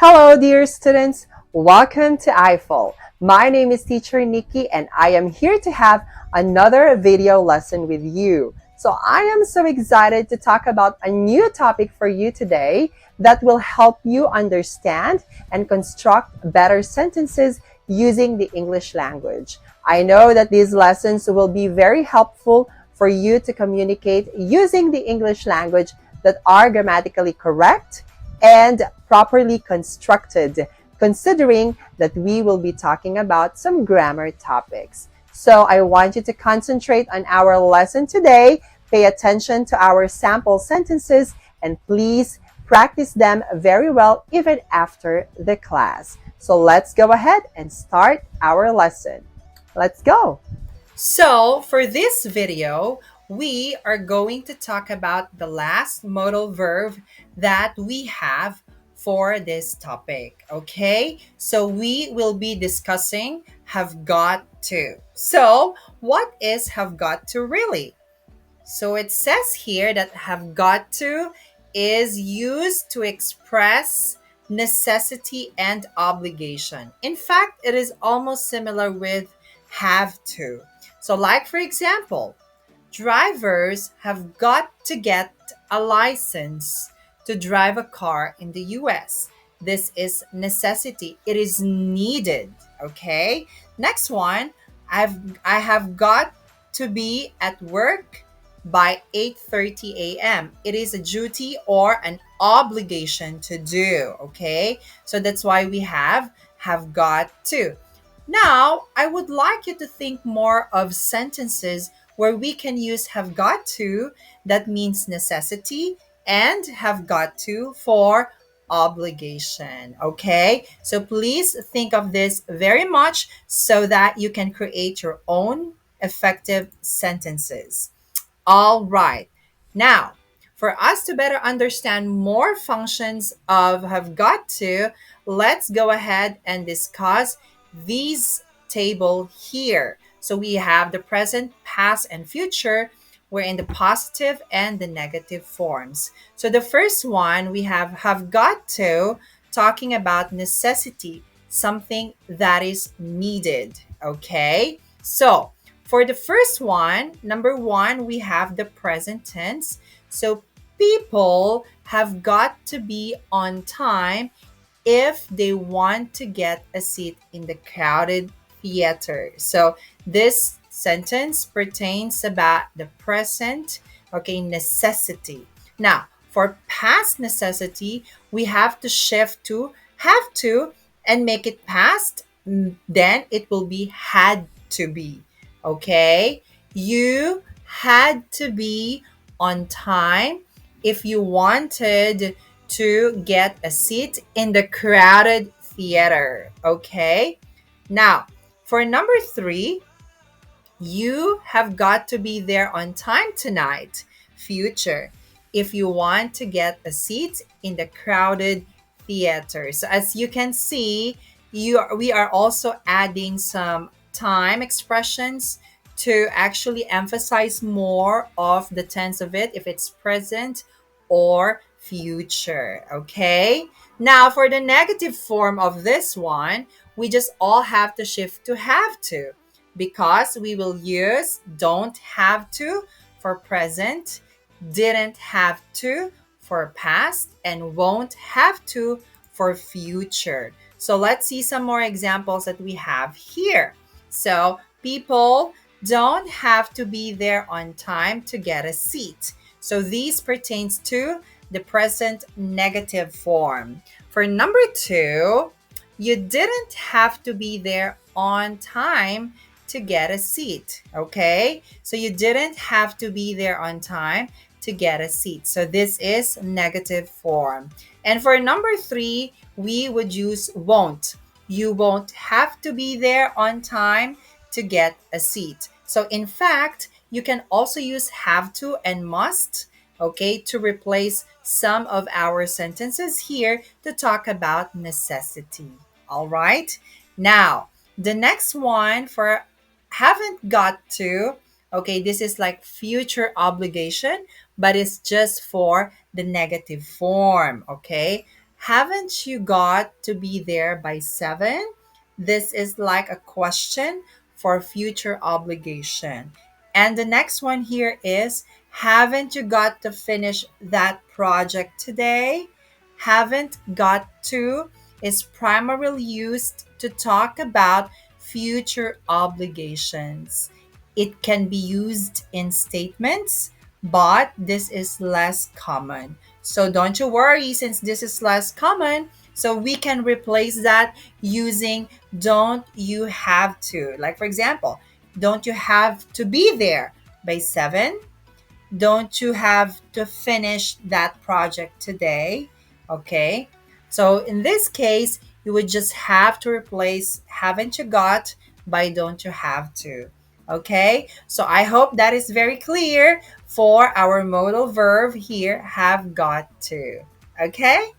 Hello, dear students. Welcome to I-Fal. My name is Teacher Nikki, and I am here to have another video lesson with you. So I am so excited to talk about a new topic for you today that will help you understand and construct better sentences using the English language. I know that these lessons will be very helpful for you to communicate using the English language that are grammatically correct and properly constructed, considering that we will be talking about some grammar topics. So I want you to concentrate on our lesson today, pay attention to our sample sentences, and please practice them very well even after the class. So let's go ahead and start our lesson. Let's go. So, for this video, we are going to talk about the last modal verb that we have for this topic. Okay, so we will be discussing have got to. So, what is have got to really? So, it says here that have got to is used to express necessity and obligation. In fact, it is almost similar with have to. So, like for example, drivers have got to get a license to drive a car in the US. This is necessity. It is needed. Okay. Next one, I have got to be at work by 8:30 a.m. It is a duty or an obligation to do. Okay. So that's why we have got to. Now, I would like you to think more of sentences where we can use have got to, that means necessity, and have got to for obligation. Okay? So please think of this very much so that you can create your own effective sentences. All right. Now, for us to better understand more functions of have got to, let's go ahead and discuss these table here. So we have the present, past, and future. We're in the positive and the negative forms. So the first one we have got to, talking about necessity, something that is needed. Okay. So for the first one, number one, we have the present tense. So people have got to be on time if they want to get a seat in the crowded theater. So this sentence pertains about the present, okay, necessity. Now, for past necessity, we have to shift to have to and make it past. Then it will be had to be. Okay? You had to be on time if you wanted to get a seat in the crowded theater. Okay? Now, for number three, you have got to be there on time tonight. Future. If you want to get a seat in the crowded theater. So as you can see, we are also adding some time expressions to actually emphasize more of the tense of it if it's present or future. Okay? Now, for the negative form of this one, we just all have to shift to have to because we will use don't have to for present, didn't have to for past, and won't have to for future. So let's see some more examples that we have here. So people don't have to be there on time to get a seat. So these pertains to the present negative form. For number two, you didn't have to be there on time to get a seat. Okay? So you didn't have to be there on time to get a seat. So this is negative form. And for number three, we would use won't. You won't have to be there on time to get a seat. So in fact, you can also use have to and must, okay, to replace some of our sentences here to talk about necessity. All right? Now, the next one for haven't got to, okay, this is like future obligation, but it's just for the negative form, okay? Haven't you got to be there by 7? This is like a question for future obligation. And the next one here is, haven't you got to finish that project today? Haven't got to is primarily used to talk about future obligations. It can be used in statements, but this is less common. So don't you worry, since this is less common, so we can replace that using don't you have to. Like, for example, don't you have to be there by 7? Don't you have to finish that project today? Okay. So in this case, you would just have to replace haven't you got by don't you have to. Okay. So I hope that is very clear for our modal verb here, have got to. Okay.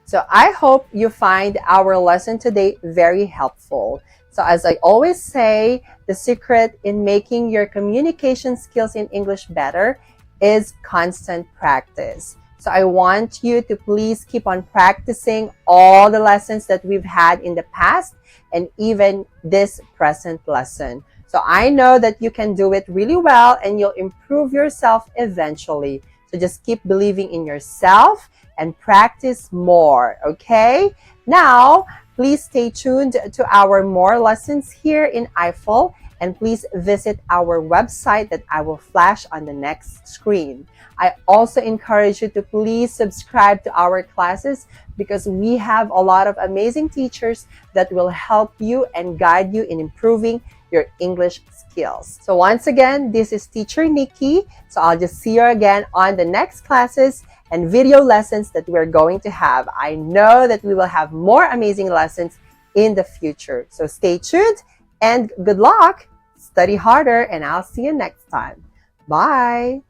So I hope you find our lesson today very helpful. So as I always say, the secret in making your communication skills in English better is constant practice. So I want you to please keep on practicing all the lessons that we've had in the past and even this present lesson. So I know that you can do it really well and you'll improve yourself eventually. So just keep believing in yourself and practice more, okay? Now, please stay tuned to our more lessons here in I-Fal, and please visit our website that I will flash on the next screen. I also encourage you to please subscribe to our classes because we have a lot of amazing teachers that will help you and guide you in improving your English skills. So once again, this is Teacher Nikki. So I'll just see you again on the next classes and video lessons that we're going to have. I know that we will have more amazing lessons in the future. So stay tuned and good luck. Study harder and I'll see you next time. Bye.